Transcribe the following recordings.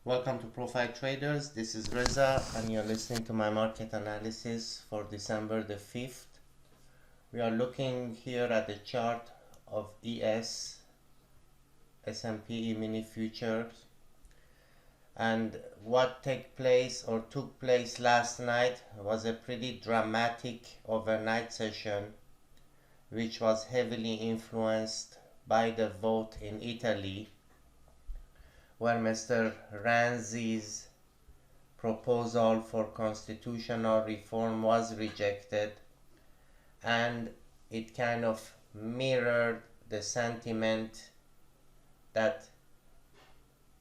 Welcome to Profiletraders. This is Reza and you're listening to my market analysis for December the 5th. We are looking here at the chart of S&P mini futures, and what took place last night was a pretty dramatic overnight session which was heavily influenced by the vote in Italy, where Mr. Renzi's proposal for constitutional reform was rejected, and it kind of mirrored the sentiment that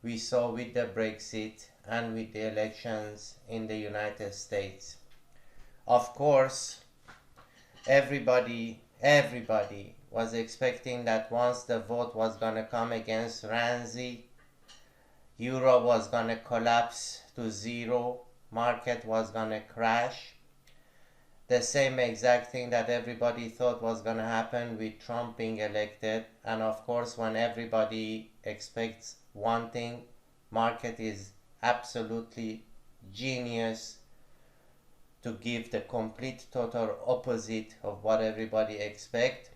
we saw with the Brexit and with the elections in the United States. Of course, everybody was expecting that once the vote was going to come against Renzi, Euro was going to collapse to zero, market was going to crash. The same exact thing that everybody thought was going to happen with Trump being elected. And of course, when everybody expects one thing, market is absolutely genius to give the complete total opposite of what everybody expects.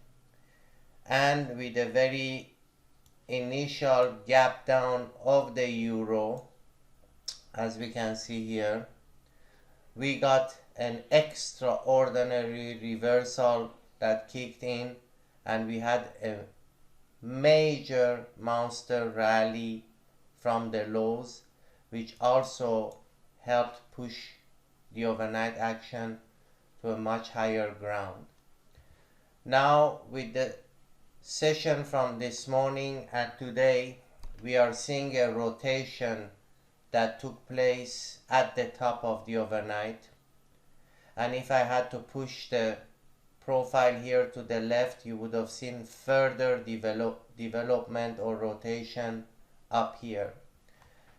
And with a very initial gap down of the euro, as we can see here, we got an extraordinary reversal that kicked in, and we had a major monster rally from the lows, which also helped push the overnight action to a much higher ground. Now, with the session from this morning and today, we are seeing a rotation that took place at the top of the overnight. And if I had to push the profile here to the left, you would have seen further development or rotation up here.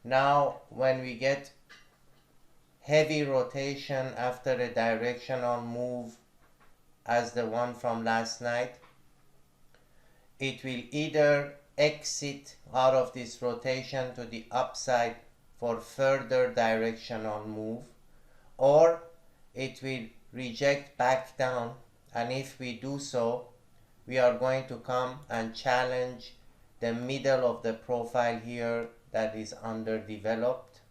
Now, when we get heavy rotation after a directional move as the one from last night, it will either exit out of this rotation to the upside for further directional move, or it will reject back down, and if we do so, we are going to come and challenge the middle of the profile here that is underdeveloped,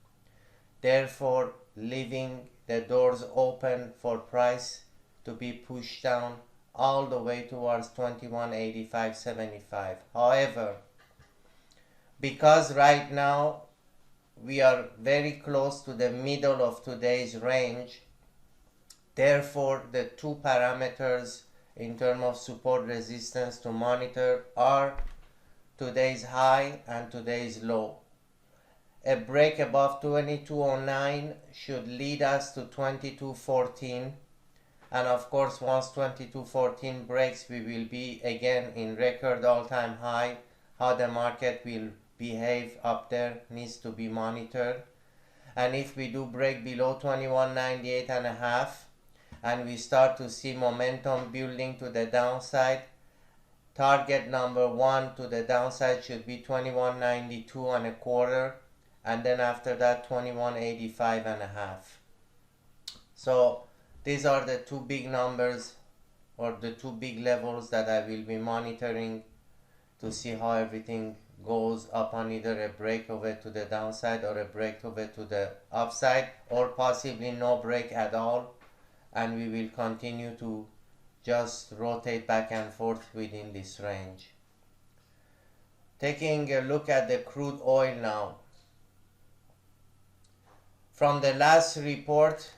therefore leaving the doors open for price to be pushed down all the way towards 21.8575. However, because right now we are very close to the middle of today's range, therefore the two parameters in terms of support resistance to monitor are today's high and today's low. A break above 2209 should lead us to 2214. And of course, once 2214 breaks, we will be again in record all-time high. How the market will behave up there needs to be monitored. And if we do break below 2198.5 and we start to see momentum building to the downside, target number one to the downside should be 2192.25, and then after that 2185.5. So these are the two big numbers, or the two big levels, that I will be monitoring to see how everything goes upon either a breakover to the downside or a breakover to the upside, or possibly no break at all, and we will continue to just rotate back and forth within this range. Taking a look at the crude oil now. From the last report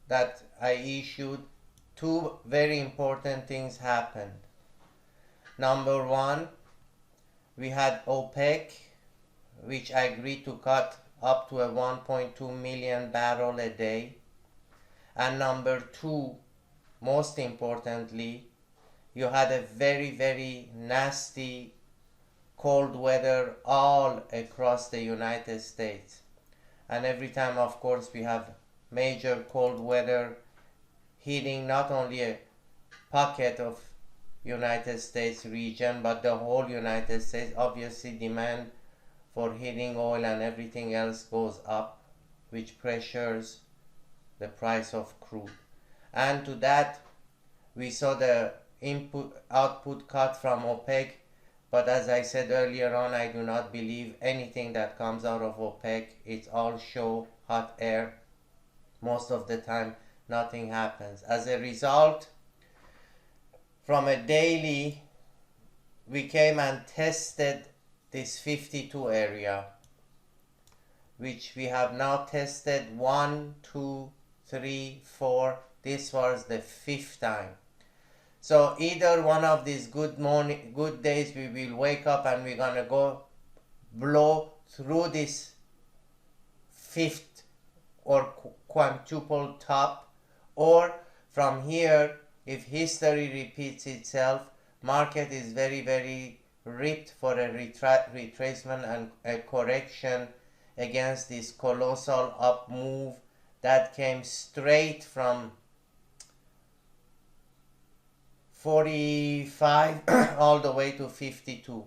that I issued, two very important things happened. Number one, we had OPEC, which agreed to cut up to a 1.2 million barrel a day. And number two, most importantly, you had a very, very nasty cold weather all across the United States. And every time, of course, we have major cold weather hitting not only a pocket of United States region, but the whole United States, obviously demand for heating oil and everything else goes up, which pressures the price of crude. And to that, we saw the output cut from OPEC, but as I said earlier on, I do not believe anything that comes out of OPEC. It's all show, hot air. Most of the time, nothing happens. As a result, from a daily, we came and tested this 52 area, which we have now tested 1, 2, 3, 4. This was the 5th time. So either one of these good days, we will wake up and we're gonna go blow through this 5th or quintuple top, or from here, if history repeats itself, market is very, very ripped for a retracement and a correction against this colossal up move that came straight from 45 all the way to 52.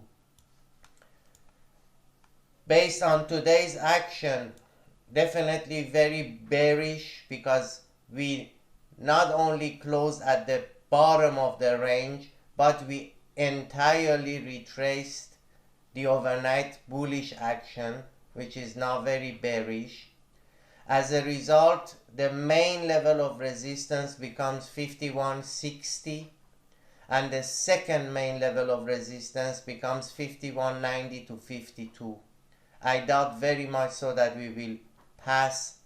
Based on today's action, definitely very bearish, because we not only closed at the bottom of the range, but we entirely retraced the overnight bullish action, which is now very bearish. As a result, the main level of resistance becomes 51.60, and the second main level of resistance becomes 51.90 to 52. I doubt very much so that we will pass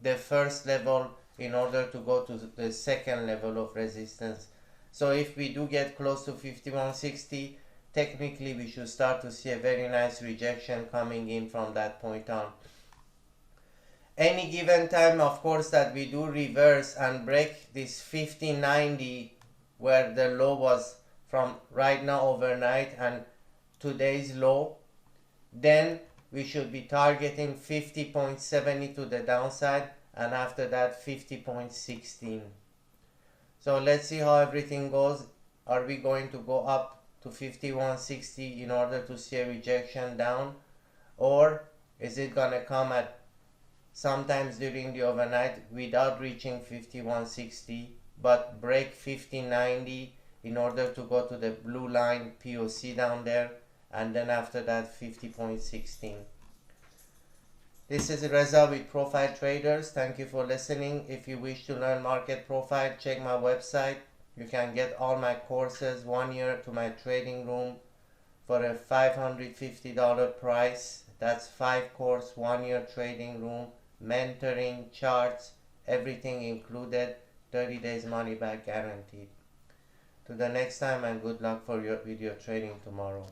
the first level in order to go to the second level of resistance. So if we do get close to 51.60, technically we should start to see a very nice rejection coming in from that point on. Any given time, of course, that we do reverse and break this 50.90, where the low was from right now overnight and today's low, then we should be targeting 50.70 to the downside, and after that 50.16. So let's see how everything goes. Are we going to go up to 51.60 in order to see a rejection down, or is it gonna come at sometimes during the overnight without reaching 51.60 but break 50.90 in order to go to the blue line POC down there, and then after that 50.16. This is Reza with Profiletraders. Thank you for listening. If you wish to learn market profile, check my website. You can get all my courses 1 year to my trading room for a $550 price. That's 5 course, 1 year trading room, mentoring, charts, everything included, 30 days money back guaranteed. To the next time, and good luck with your trading tomorrow.